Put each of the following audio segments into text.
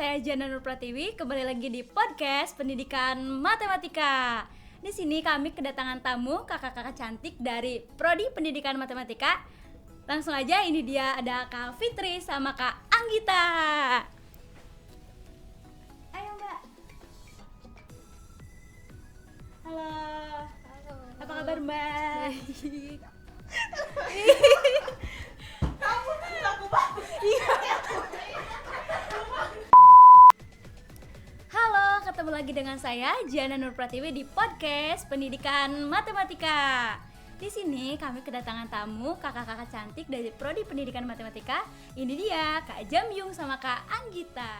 saya Jana Nur Pratiwi, kembali lagi di podcast Pendidikan Matematika. Di sini kami kedatangan tamu kakak-kakak cantik dari Prodi Pendidikan Matematika. Langsung aja, ini dia ada Kak Fitri sama Kak Anggita. Ayo Mbak. Halo. Halo. Apa kabar Mbak? Baik. Kamu laku banget. Halo, ketemu lagi dengan saya Jana Nur Pratiwi di podcast Pendidikan Matematika. Di sini kami kedatangan tamu kakak-kakak cantik dari Prodi Pendidikan Matematika. Ini dia Kak Jamyung sama Kak Anggita.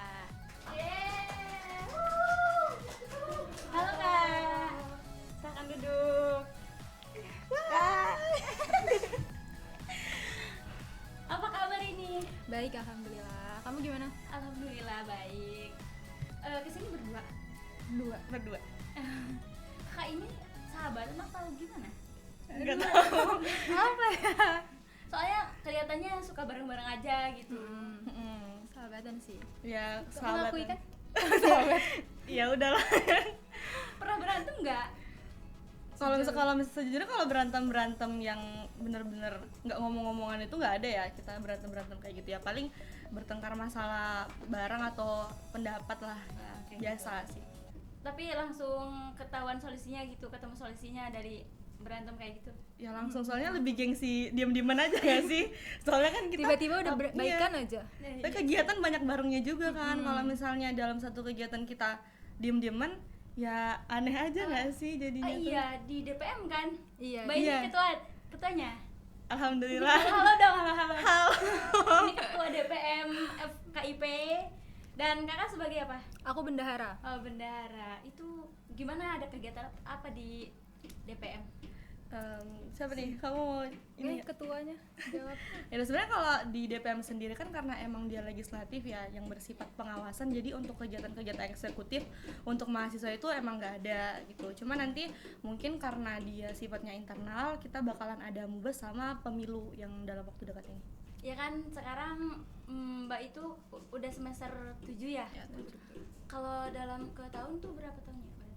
Halo Kak. Silakan duduk. Apa kabar ini? Baik, alhamdulillah. Kamu gimana? Alhamdulillah baik. Kesini berdua. Berdua. Kak ini sahabatan atau gimana? Enggak tahu. Apa ya? Soalnya kelihatannya suka bareng-bareng aja gitu. Sahabatan sih. Ya, Kok sahabat. mengakui kan? Ya udahlah. Pernah berantem nggak? Kalau sejujurnya kalau berantem yang bener-bener nggak ngomong-ngomongan itu nggak ada ya. Kita berantem kayak gitu ya. Paling bertengkar masalah barang atau pendapat lah. Ya, biasa sih. Tapi langsung ketahuan solusinya gitu, ketemu solusinya dari berantem kayak gitu. Ya langsung, soalnya lebih gengsi diem-dieman aja gak sih? Soalnya kan kita Tiba-tiba udah baikan iya. aja. Tapi kegiatan banyak barengnya juga kan. Kalau misalnya dalam satu kegiatan kita diem-dieman, ya aneh aja nggak sih jadinya tuh. Iya, di DPM kan? Iya. Mbak ini Iya. ketuanya. Alhamdulillah. Halo dong, halo. Halo. Ini ketua DPM FKIP. Dan kakak sebagai apa? Aku bendahara. Oh, bendahara. Itu gimana, ada kegiatan apa di DPM? Siapa nih? Kamu mau ini? Ketuanya jawab. Ya sebenarnya kalau di DPM sendiri kan karena emang dia legislatif ya, yang bersifat pengawasan. Jadi untuk kegiatan-kegiatan eksekutif untuk mahasiswa itu emang nggak ada gitu. Cuma nanti mungkin karena dia sifatnya internal, kita bakalan ada mubes sama pemilu yang dalam waktu dekat ini. Ya kan sekarang Mbak itu udah semester 7 ya? Ya, Kalau dalam ke tahun tuh berapa tahunnya berarti?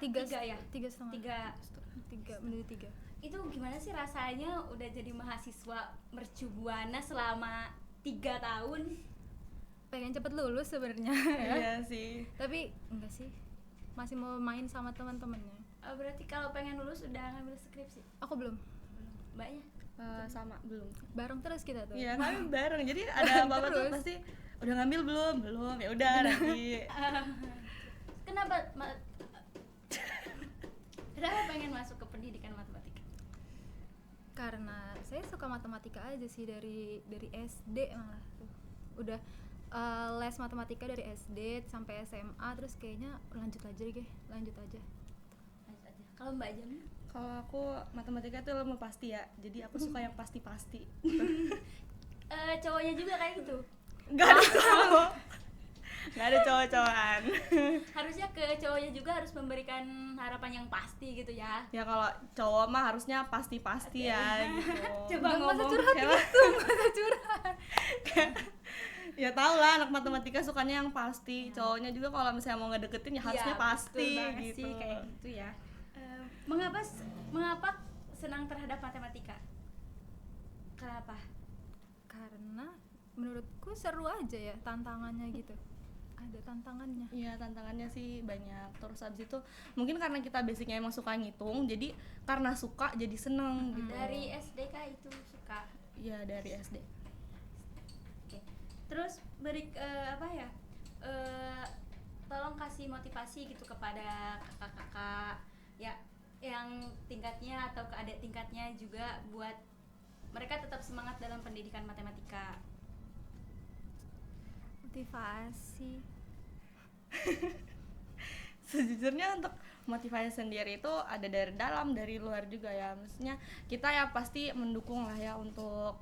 Tiga ya? 3,5. 3 menuju 3. Itu gimana sih rasanya udah jadi mahasiswa mercubuana selama 3 tahun? Pengen cepet lulus sebenarnya. Iya sih. Tapi enggak sih. Masih mau main sama teman-temannya. Berarti kalau pengen lulus udah ngambil skripsi? Aku belum. Mbaknya? Sama belum. Bareng terus kita tuh. Iya kami bareng. Jadi ada apa-apa tuh Terus? pasti udah ngambil belum. Ya udah nanti. Kenapa kenapa pengen masuk ke pendidikan matematika? Karena saya suka matematika aja sih dari SD malah tuh. Udah les matematika dari SD sampai SMA, terus kayaknya lanjut aja. Lanjut aja. Kalau Mbak Jamnya? Kalau aku matematika itu ilmu pasti ya. Jadi aku suka yang pasti-pasti. Cowoknya juga kayak gitu? Gak ada cowok. Gak ada cowok-cowokan. Harusnya ke cowoknya juga harus memberikan harapan yang pasti gitu ya. Ya kalau cowok mah harusnya pasti-pasti ya gitu. Coba Nggak, masa ngomong. curhat Coba. gitu, masa curhat. Ya tau lah anak matematika sukanya yang pasti. Cowoknya juga kalau misalnya mau ngedeketin ya harusnya Iya, pasti betul banget gitu. sih, kayak gitu ya. Mengapa senang terhadap matematika? Kenapa? Karena menurutku seru aja ya tantangannya gitu. Ada tantangannya. Iya tantangannya sih banyak. Terus abis itu mungkin karena kita basicnya emang suka ngitung, jadi karena suka jadi seneng gitu. Dari SD kah itu suka? Iya dari SD. Oke. Terus tolong kasih motivasi gitu kepada kakak-kakak ya yang tingkatnya atau ke adik tingkatnya juga buat mereka tetap semangat dalam pendidikan matematika. Motivasi. Sejujurnya untuk motivasi sendiri itu ada dari dalam dari luar juga ya. Maksudnya kita ya pasti mendukung lah ya untuk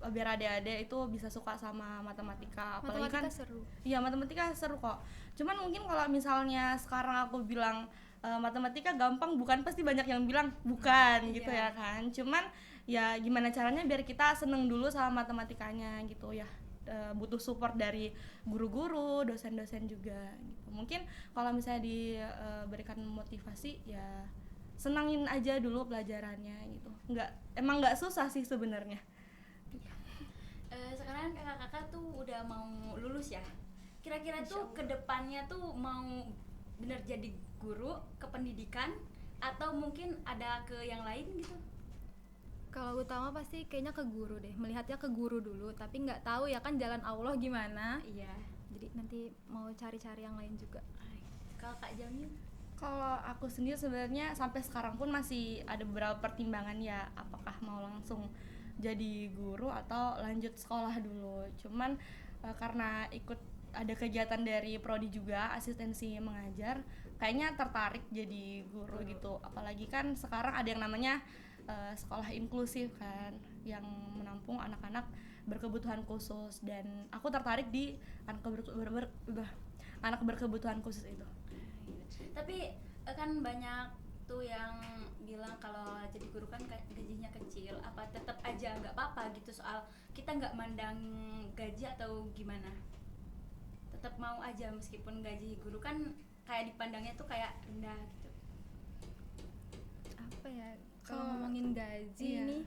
biar adik-adik itu bisa suka sama matematika. Apalagi Matematika kan seru. iya matematika seru kok. Cuman mungkin kalau misalnya sekarang aku bilang matematika gampang, bukan pasti banyak yang bilang bukan gitu ya kan. Cuman ya gimana caranya biar kita seneng dulu sama matematikanya gitu ya. butuh support dari guru-guru, dosen-dosen juga gitu. Mungkin kalau misalnya diberikan motivasi ya senangin aja dulu pelajarannya gitu. Emang nggak susah sih sebenarnya. Sekarang kakak-kakak tuh udah mau lulus ya. Kira-kira tuh kedepannya tuh mau bener jadi guru ke pendidikan atau mungkin ada ke yang lain gitu? Kalau utama pasti kayaknya ke guru deh, melihatnya ke guru dulu, tapi nggak tahu ya kan jalan Allah gimana. Iya. Jadi nanti mau cari-cari yang lain juga. Kalau Kak Jamil? Kalau aku sendiri sebenarnya sampai sekarang pun masih ada beberapa pertimbangan ya, apakah mau langsung jadi guru atau lanjut sekolah dulu. Cuman karena ikut ada kegiatan dari prodi juga, asistensi mengajar, kayaknya tertarik jadi guru gitu. Apalagi kan sekarang ada yang namanya sekolah inklusif kan, yang menampung anak-anak berkebutuhan khusus, dan aku tertarik di anak berkebutuhan khusus itu. Tapi kan banyak tuh yang bilang kalau jadi guru kan gajinya kecil, apa tetap aja nggak apa-apa gitu, soal kita nggak mandang gaji atau gimana, tetap mau aja meskipun gaji guru kan kayak dipandangnya tuh kayak rendah gitu. Apa ya, kalau ngomongin gaji Iya. nih,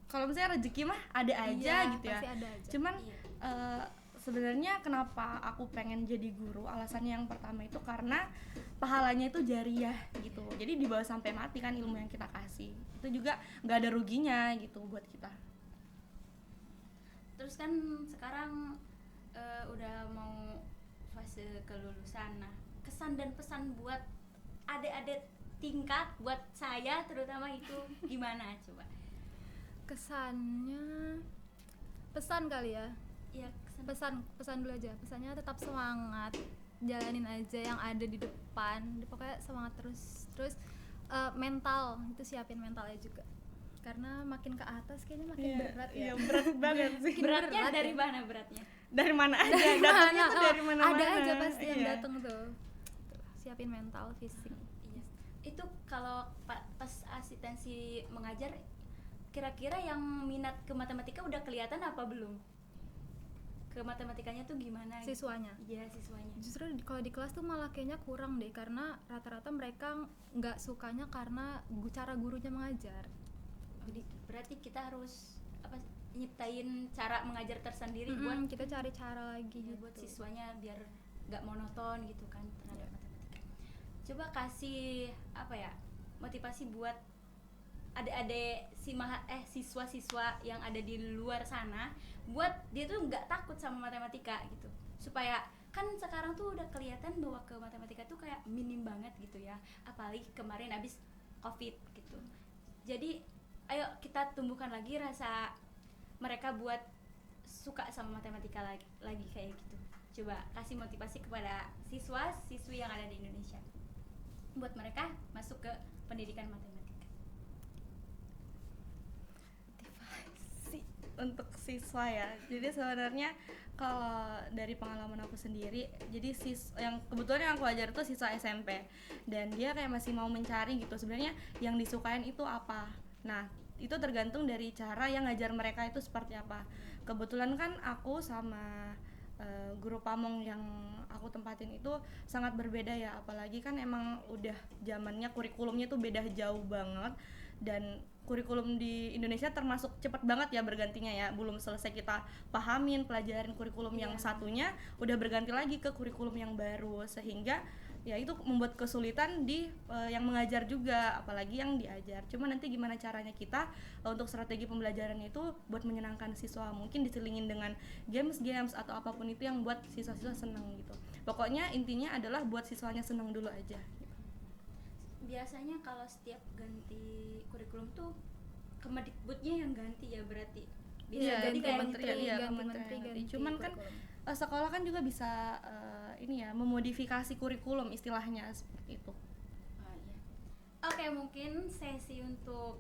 Kalau misalnya rezeki mah ada aja iya, gitu ya. pasti ada aja. Cuman Iya. sebenarnya kenapa aku pengen jadi guru, alasannya yang pertama itu karena pahalanya itu jariah gitu. Jadi dibawa sampai mati kan ilmu yang kita kasih. Itu juga nggak ada ruginya gitu buat kita. Terus kan sekarang udah mau fase kelulusan. Nah, kesan dan pesan buat adik-adik tingkat, buat saya terutama itu gimana coba? Kesannya, pesan kali ya. Iya, kesan. Pesan dulu aja. Pesannya tetap semangat, jalanin aja yang ada di depan. Pokoknya semangat terus mental, itu siapin mentalnya juga. Karena makin ke atas kayaknya makin berat ya. Iya, berat banget sih. Beratnya berat dari ya. mana beratnya? Dari mana aja? Datangnya tuh dari mana-mana. Ada aja pasti yang Iya. datang tuh. Siapin mental, fisik. Iya. Itu kalau pas asistensi mengajar, kira-kira yang minat ke matematika udah kelihatan apa belum? Ke matematikanya tuh gimana? gitu? Siswanya. Iya, siswanya. Justru kalau di kelas tuh malah kayaknya kurang deh, karena rata-rata mereka nggak sukanya karena cara gurunya mengajar. Jadi berarti kita harus nyiptain cara mengajar tersendiri buat kita cari cara lagi ya, gitu. buat siswanya biar nggak monoton gitu kan terhadap matematika. Coba kasih motivasi buat adik-adik siswa-siswa yang ada di luar sana, buat dia tuh nggak takut sama matematika gitu, supaya kan sekarang tuh udah kelihatan bahwa ke matematika tuh kayak minim banget gitu ya, apalagi kemarin abis COVID gitu. Jadi ayo kita tumbuhkan lagi rasa mereka buat suka sama matematika lagi kayak gitu. Coba kasih motivasi kepada siswa-siswi yang ada di Indonesia buat mereka masuk ke pendidikan matematika. Motivasi untuk siswa ya. Jadi sebenarnya kalau dari pengalaman aku sendiri, jadi yang kebetulan yang aku ajar itu siswa SMP, dan dia kayak masih mau mencari gitu sebenarnya yang disukain itu apa. Nah, itu tergantung dari cara yang ngajar mereka itu seperti apa. Kebetulan kan aku sama guru pamong yang aku tempatin itu sangat berbeda ya, apalagi kan emang udah zamannya kurikulumnya tuh beda jauh banget, dan kurikulum di Indonesia termasuk cepat banget ya bergantinya ya, belum selesai kita pahamin pelajaran kurikulum yang satunya udah berganti lagi ke kurikulum yang baru, sehingga ya itu membuat kesulitan di yang mengajar juga, apalagi yang diajar. Cuma nanti gimana caranya kita untuk strategi pembelajarannya itu buat menyenangkan siswa, mungkin diselingin dengan games atau apapun itu yang buat siswa-siswa seneng gitu. Pokoknya intinya adalah buat siswanya seneng dulu aja gitu. Biasanya kalau setiap ganti kurikulum tuh Kemendikbudnya yang ganti ya berarti. Bisa Iya, jadi kayak kementerian, gitu. iya, ganti kementerian menteri, ganti. ganti Cuman kan kurikulum. sekolah kan juga bisa memodifikasi kurikulum istilahnya seperti itu. Oh, iya. Oke, mungkin sesi untuk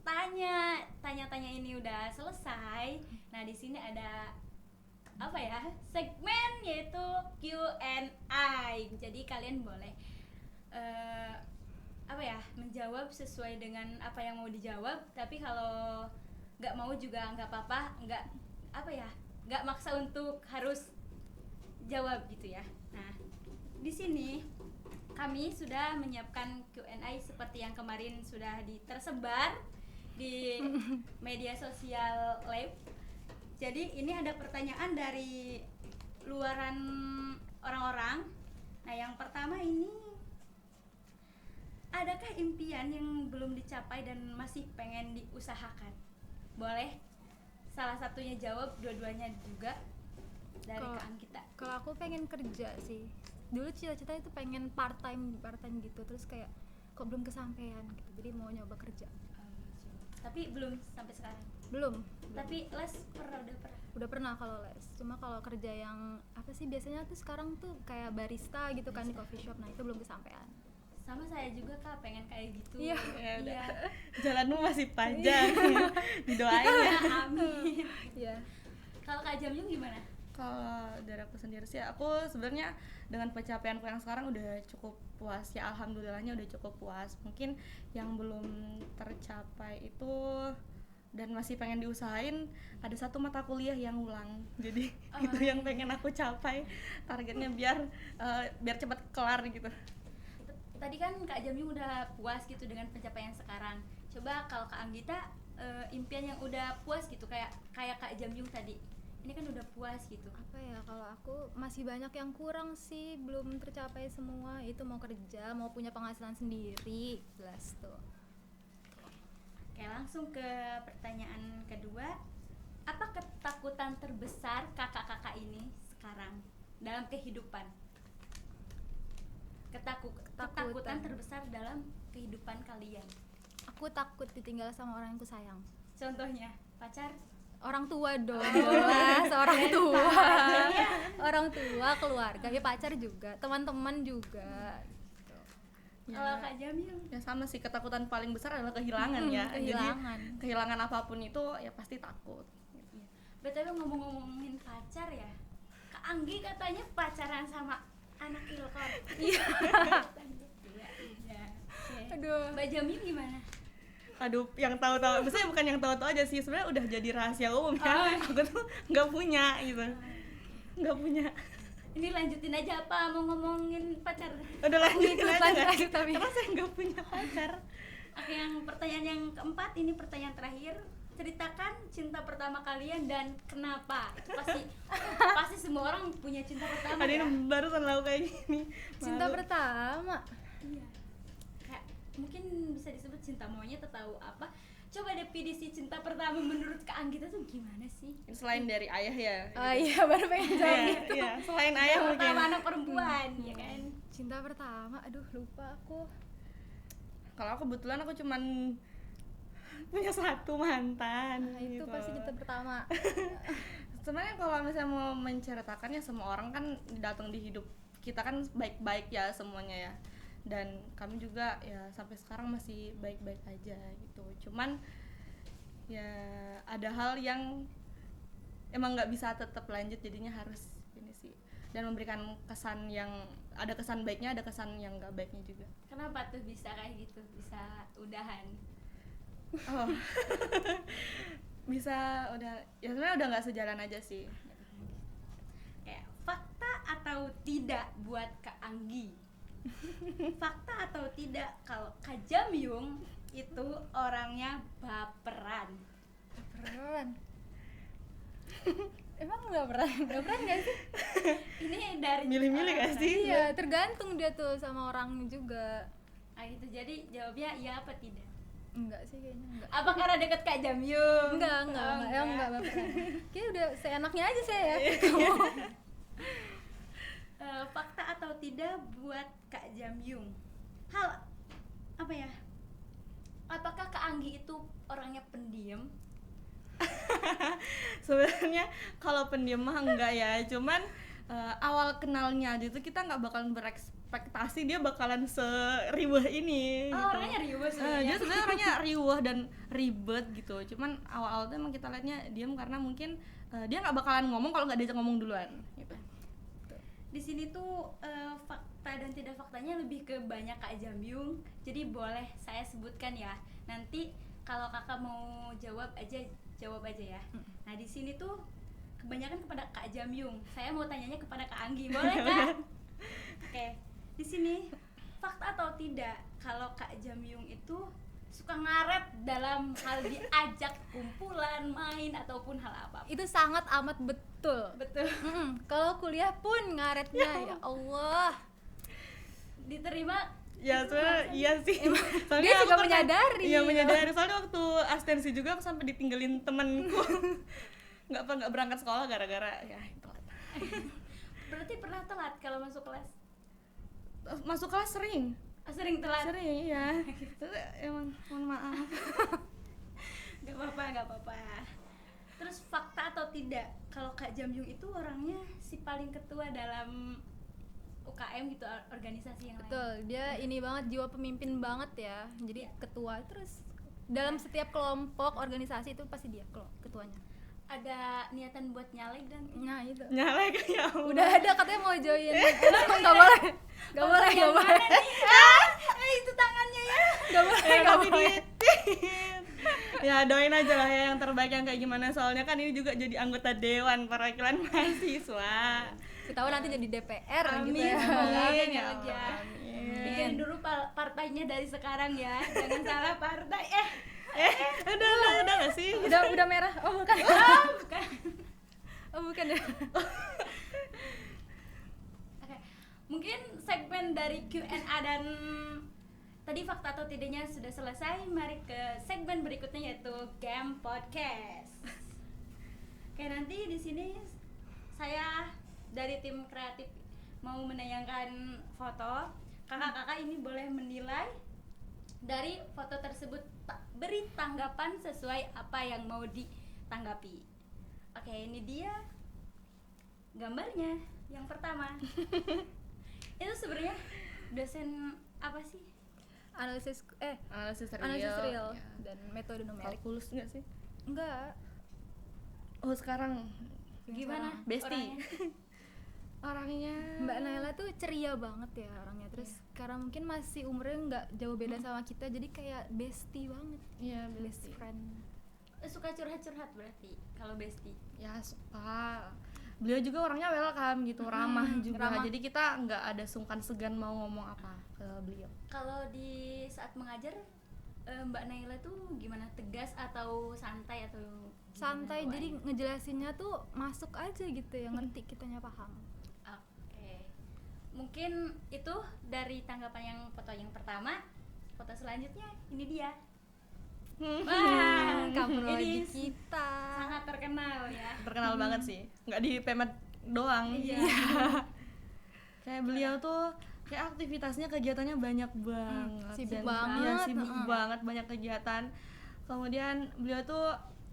tanya-tanya ini udah selesai. Nah, di sini ada segmen yaitu Q&A. Jadi kalian boleh menjawab sesuai dengan apa yang mau dijawab. Tapi kalau nggak mau juga nggak apa-apa, nggak maksa untuk harus jawab gitu ya. Nah, di sini kami sudah menyiapkan Q&A seperti yang kemarin sudah tersebar di media sosial Lab. Jadi ini ada pertanyaan dari luaran orang-orang. Nah, yang pertama ini, adakah impian yang belum dicapai dan masih pengen diusahakan? Boleh salah satunya jawab, dua-duanya juga dari Kalau- Kak Anggita. Kalau aku pengen kerja sih. Dulu cita-cita itu pengen part time gitu, terus kayak kok belum kesampaian gitu. Jadi mau nyoba kerja. Tapi belum sampai sekarang. Belum. Tapi les udah pernah. Udah pernah kalau les. Cuma kalau kerja yang apa sih biasanya tuh sekarang tuh kayak barista gitu kan di coffee shop. Nah, itu belum kesampaian. Sama saya juga Kak, pengen kayak gitu. Iya. Ya udah. Iya. Jalanmu masih panjang. Didoain ya. Amin. Iya. Kalau Kak Jamyung gimana? Kalau dari aku sendiri sih, aku sebenarnya dengan pencapaianku yang sekarang udah cukup puas ya, alhamdulillahnya udah cukup puas. Mungkin yang belum tercapai itu dan masih pengen diusahain, ada satu mata kuliah yang ulang. Jadi itu yang pengen aku capai, targetnya biar cepat kelar gitu. Tadi kan Kak Jamyung udah puas gitu dengan pencapaian sekarang. Coba kalau Kak Anggita, impian yang udah puas gitu kayak Kak Jamyung tadi. Ini kan udah puas gitu. Apa ya, kalau aku masih banyak yang kurang sih, belum tercapai semua. Itu mau kerja, mau punya penghasilan sendiri, jelas tuh. Oke, langsung ke pertanyaan kedua. Apa ketakutan terbesar kakak-kakak ini sekarang dalam kehidupan? Ketakutan terbesar dalam kehidupan kalian. Aku takut ditinggal sama orang yang ku sayang. Contohnya, pacar? Orang tua dong, jelas orang tua. Orang tua, keluarga, ya pacar juga, teman-teman juga. Kalau Kak Jamyung? Ya sama sih, ketakutan paling besar adalah kehilangan ya. Kehilangan. Jadi kehilangan apapun itu ya pasti takut. BTW ngomong-ngomongin pacar ya, Kak Anggi katanya pacaran sama anak Ilkor. Iya. Iya. Oke. Aduh. Mbak Jamyung gimana? Aduh, yang tahu-tahu, maksudnya bukan yang tahu-tahu aja sih, sebenarnya udah jadi rahasia umum ya. Aku tuh nggak punya gitu, nggak punya. Ini lanjutin aja apa mau ngomongin pacar? Udah lanjutin aja nggak? lanjut tapi. Karena saya nggak punya pacar. Oke, yang pertanyaan yang keempat, ini pertanyaan terakhir. Ceritakan cinta pertama kalian dan kenapa. Itu pasti semua orang punya cinta pertama Ada ya. yang barusan lalu kayak gini. Cinta Malu. pertama. Iya. Kayak mungkin bisa disebut cinta monyet atau apa. Coba definisi cinta pertama menurut Kak Anggita tuh gimana sih? Selain dari ayah ya. Oh iya, baru pengen jawab. Iya, iya, selain ayah mungkin. Pertama anak perempuan, ya kan? Cinta pertama, aduh lupa aku. Kalau aku kebetulan aku cuman punya satu mantan. Nah, itu gitu. pasti cinta pertama. Sebenarnya kalau misalnya mau menceritakannya, semua orang kan datang di hidup kita kan baik-baik ya semuanya ya, dan kami juga ya sampai sekarang masih baik-baik aja gitu. Cuman ya ada hal yang emang nggak bisa tetap lanjut, jadinya harus ini sih, dan memberikan kesan yang ada kesan baiknya, ada kesan yang nggak baiknya juga. Kenapa tuh bisa kayak gitu? Bisa udahan? Oh. Bisa udah ya, sebenarnya udah nggak sejalan aja sih. Kayak fakta atau tidak buat Kak Anggi? Fakta atau tidak kalau Kak Jamyung itu orangnya baperan? Baperan. Emang baperan gak sih? Ini dari Milih-milih orang gak sih? Iya, tergantung dia tuh sama orangnya juga. Ah itu, jadi jawabnya iya apa tidak? Enggak sih kayaknya, enggak. Apa karena deket Kak Jamyung? Enggak baperan. Kayaknya udah seenaknya aja saya ya. Kamu. Fakta atau tidak buat Kak Jamyung? Hal apa ya? Apakah Kak Anggi itu orangnya pendiam? Sebenarnya kalau pendiam mah enggak ya, cuman awal kenalnya aja tuh kita nggak bakalan berekspektasi dia bakalan seriwah ini. Oh, gitu. orangnya riuh Dia sebenarnya. sebenarnya orangnya riuh dan ribet gitu. Cuman awal-awal tuh emang kita liatnya diam karena mungkin dia nggak bakalan ngomong kalau nggak diajak ngomong duluan. Gitu. Di sini tuh fakta dan tidak faktanya lebih ke banyak Kak Jamyung. Jadi boleh saya sebutkan ya. Nanti kalau kakak mau jawab aja ya. Nah di sini tuh kebanyakan kepada Kak Jamyung. Saya mau tanyanya kepada Kak Anggi, boleh kan? Oke, di sini fakta atau tidak kalau Kak Jamyung itu suka ngaret dalam hal diajak kumpulan, main ataupun hal apa? Itu sangat amat betul. Betul. Kalau kuliah pun ngaretnya, ya Allah. Diterima. Ya sebenarnya iya sih. Soalnya Dia aku juga pernah- menyadari. Iya menyadari. Soalnya waktu asistensi juga aku sampai ditinggalin temenku. nggak berangkat sekolah gara-gara ya telat. Berarti pernah telat kalau masuk kelas? Masuk kelas sering. Sering telat. Sering iya. Terus emang mohon maaf. Gak apa-apa. Terus fakta atau tidak kalau Kak Jamyung itu orangnya si paling ketua dalam UKM gitu, organisasi yang lain? Betul, dia ini banget, jiwa pemimpin banget ya. Jadi ketua, terus dalam setiap kelompok organisasi itu pasti dia ketuanya. Ada niatan buat nyalek dan Nah itu. Nyalek ya Allah. Udah ada katanya mau join. Nggak boleh. Nggak boleh, nggak boleh. itu tangannya ya. Nggak boleh, nggak Tapi boleh. diitin. Ya doain aja lah ya yang terbaik yang kayak gimana, soalnya kan ini juga jadi anggota dewan perwakilan mahasiswa. Tahu nanti jadi DPR Amin, gitu ya. Semoga amin, ya Allah. ya. Bikin dulu partainya dari sekarang ya. Jangan salah partai. Udah nggak sih? Udah merah. Oh, bukan. Bukan. Oh, bukan ya. Oke. Mungkin segmen dari Q&A dan tadi fakta atau tidaknya sudah selesai. Mari ke segmen berikutnya yaitu Game Podcast. Oke, nanti di sini saya dari tim kreatif mau menayangkan foto. Kakak-kakak ini boleh menilai dari foto tersebut, beri tanggapan sesuai apa yang mau ditanggapi. Oke, ini dia gambarnya yang pertama. Itu sebenarnya dosen apa sih? Analisis Analisis real ya. dan metode numerik. Kalkulus nggak sih? Enggak. Oh sekarang Gimana? Besti. orangnya? Orangnya Mbak Naila tuh ceria banget ya orangnya. Terus karena mungkin masih umurnya nggak jauh beda sama kita, jadi kayak bestie banget. Iya Best Besti. friend. Suka curhat-curhat berarti kalau Besti. Ya suka. Beliau juga orangnya welcome gitu, ramah juga. ramah. Jadi kita nggak ada sungkan segan mau ngomong apa ke beliau. Kalau di saat mengajar Mbak Naila tuh gimana? Tegas atau santai atau gimana Santai, bawaannya? jadi ngejelasinnya tuh masuk aja gitu ya, ngerti kitanya paham. Oke. Mungkin itu dari tanggapan yang foto yang pertama. Foto selanjutnya ini dia. Wah, Kaprodi ini kita. sangat terkenal ya. Terkenal banget sih, nggak di Pemet doang. Iya. Kayak beliau tuh kayak aktivitasnya kegiatannya banyak banget. sibuk Dan- banget, iya, sibuk heeh. banget, banyak kegiatan. Kemudian beliau tuh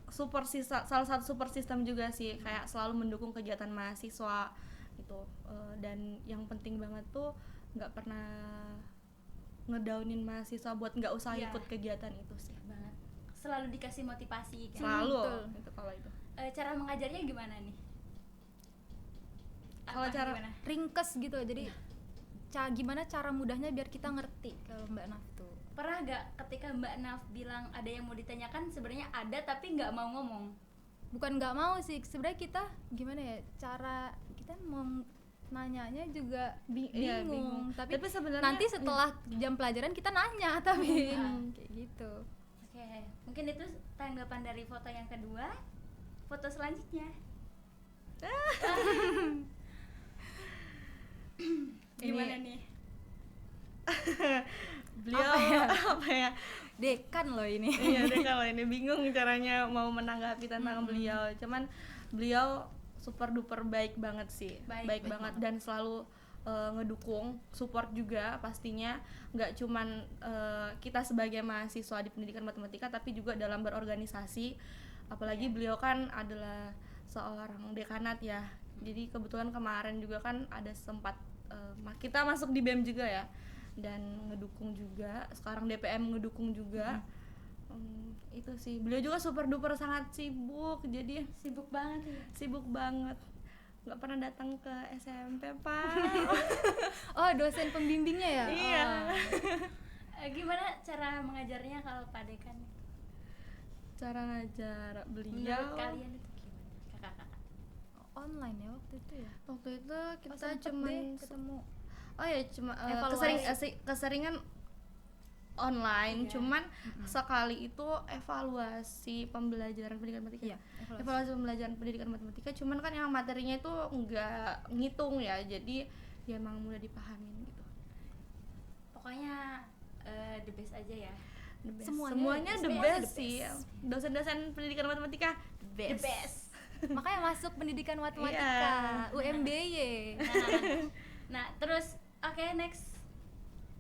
salah satu support system juga sih, kayak selalu mendukung kegiatan mahasiswa gitu. Dan yang penting banget tuh nggak pernah ngedownin mahasiswa buat nggak usah Iya. ikut kegiatan itu sih. Banget. Selalu dikasih motivasi kan. Selalu betul. gitu kalau itu. Cara mengajarnya gimana nih? Kalau Apa, cara- gimana? Ringkes gitu, jadi gimana cara mudahnya biar kita ngerti kalau Mbak Naf tuh. Pernah gak ketika Mbak Naf bilang ada yang mau ditanyakan, sebenarnya ada tapi nggak mau ngomong? Bukan nggak mau sih, sebenarnya kita gimana ya, cara kita mau nanyanya juga Iya, bingung. Tapi sebenarnya nanti setelah jam pelajaran kita nanya tapi kayak gitu. Oke, mungkin itu tanggapan dari foto yang kedua. Foto selanjutnya. Gimana nih? beliau apa ya? Dekan loh ini. Iya deh, kalau ini bingung caranya mau menanggapi tentang beliau. Cuman beliau super duper baik banget sih, baik banget dan selalu ngedukung, support juga pastinya. Nggak cuman kita sebagai mahasiswa di pendidikan matematika, tapi juga dalam berorganisasi. Apalagi beliau kan adalah seorang dekanat ya. Jadi kebetulan kemarin juga kan ada sempat kita masuk di BEM juga ya, dan ngedukung juga. Sekarang DPM ngedukung juga. Itu sih, beliau juga super duper sangat sibuk, jadi Sibuk banget ya. sibuk banget, nggak pernah datang ke SMP pak. Oh, dosen pembimbingnya ya? Iya. Oh. Gimana cara mengajarnya kalau Pak Dekan? Cara ngajar beliau Menurut kalian itu gimana? Kakak-kakak. online ya waktu itu ya. Waktu itu kita Sempet cuman deh ketemu. oh ya cuma Evaluasi. keseringan online, Iya. cuman sekali itu evaluasi pembelajaran pendidikan matematika. Iya, Evaluasi pembelajaran pendidikan matematika, cuman kan yang materinya itu nggak ngitung ya, jadi ya emang mudah dipahamin gitu. Pokoknya the best aja ya. The best. Semuanya the the best best. sih. Dosen-dosen pendidikan matematika the The best. Makanya masuk pendidikan matematika, Iya. UMBY. Nah, terus oke, next.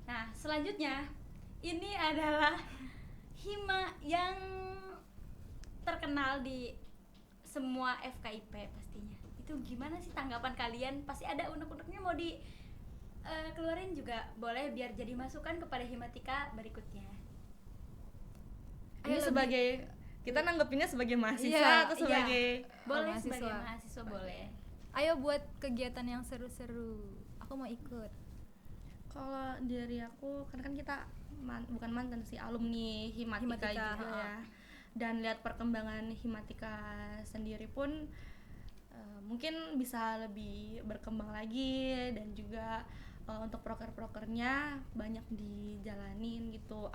Nah, selanjutnya ini adalah hima yang terkenal di semua FKIP pastinya. Itu gimana sih tanggapan kalian? Pasti ada unek-uneknya, mau di keluarin juga boleh biar jadi masukan kepada himatika berikutnya. Ini sebagai kita nanggepinnya sebagai mahasiswa Iya, atau sebagai Boleh mahasiswa. sebagai mahasiswa boleh. Ayo buat kegiatan yang seru-seru. Aku mau ikut. kalau dari aku kan kita bukan mantan sih, alumni himatika Himatika, juga ya, dan lihat perkembangan himatika sendiri pun mungkin bisa lebih berkembang lagi, dan juga untuk proker-prokernya banyak dijalanin gitu,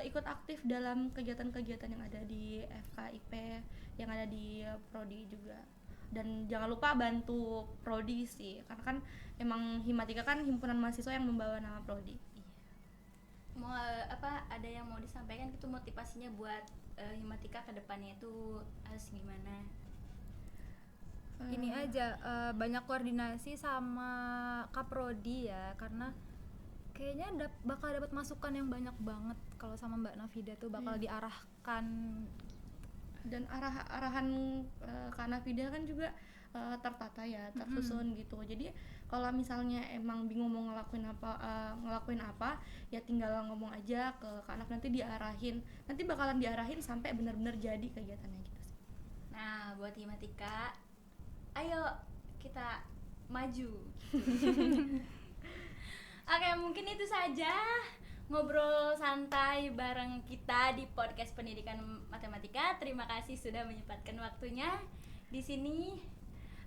ikut aktif dalam kegiatan-kegiatan yang ada di FKIP, yang ada di prodi juga. Dan jangan lupa bantu prodi sih, karena kan emang himatika kan himpunan mahasiswa yang membawa nama prodi. Mau ada yang mau disampaikan gitu, motivasinya buat himatika ke depannya itu harus gimana? Ini aja banyak koordinasi sama Kaprodi ya, karena kayaknya bakal dapat masukan yang banyak banget kalau sama Mbak Nafida tuh bakal diarahkan. Dan arahan Kak Nafida kan juga tertata ya, tersusun gitu. Jadi kalau misalnya emang bingung mau ngelakuin apa, ya tinggal ngomong aja ke Kak Naf, nanti bakalan diarahin sampai benar-benar jadi kegiatannya gitu sih. Nah, buat himatika, ayo kita maju. Oke, mungkin itu saja ngobrol santai bareng kita di podcast Pendidikan Matematika. Terima kasih sudah menyempatkan waktunya di sini.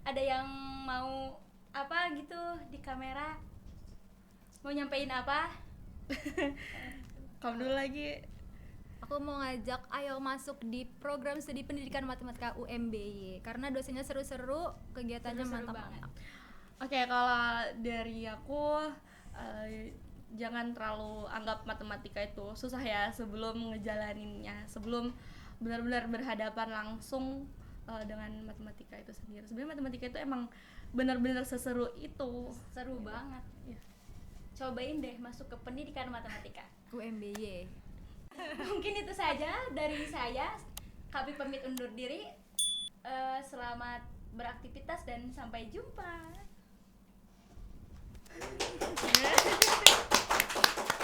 Ada yang mau apa gitu di kamera? Mau nyampein apa? Kamu dulu lagi. Aku mau ngajak ayo masuk di program studi pendidikan matematika UMBY karena dosennya seru-seru, kegiatannya Seru-seru mantap banget. Oke, kalau dari aku jangan terlalu anggap matematika itu susah ya sebelum ngejalaninnya, sebelum benar-benar berhadapan langsung dengan matematika itu sendiri. Sebenarnya matematika itu emang benar-benar seseru itu. Seru banget. Iya. Cobain deh masuk ke pendidikan matematika. UMBY. Mungkin itu saja dari saya. Kami pamit undur diri. Selamat beraktivitas dan sampai jumpa.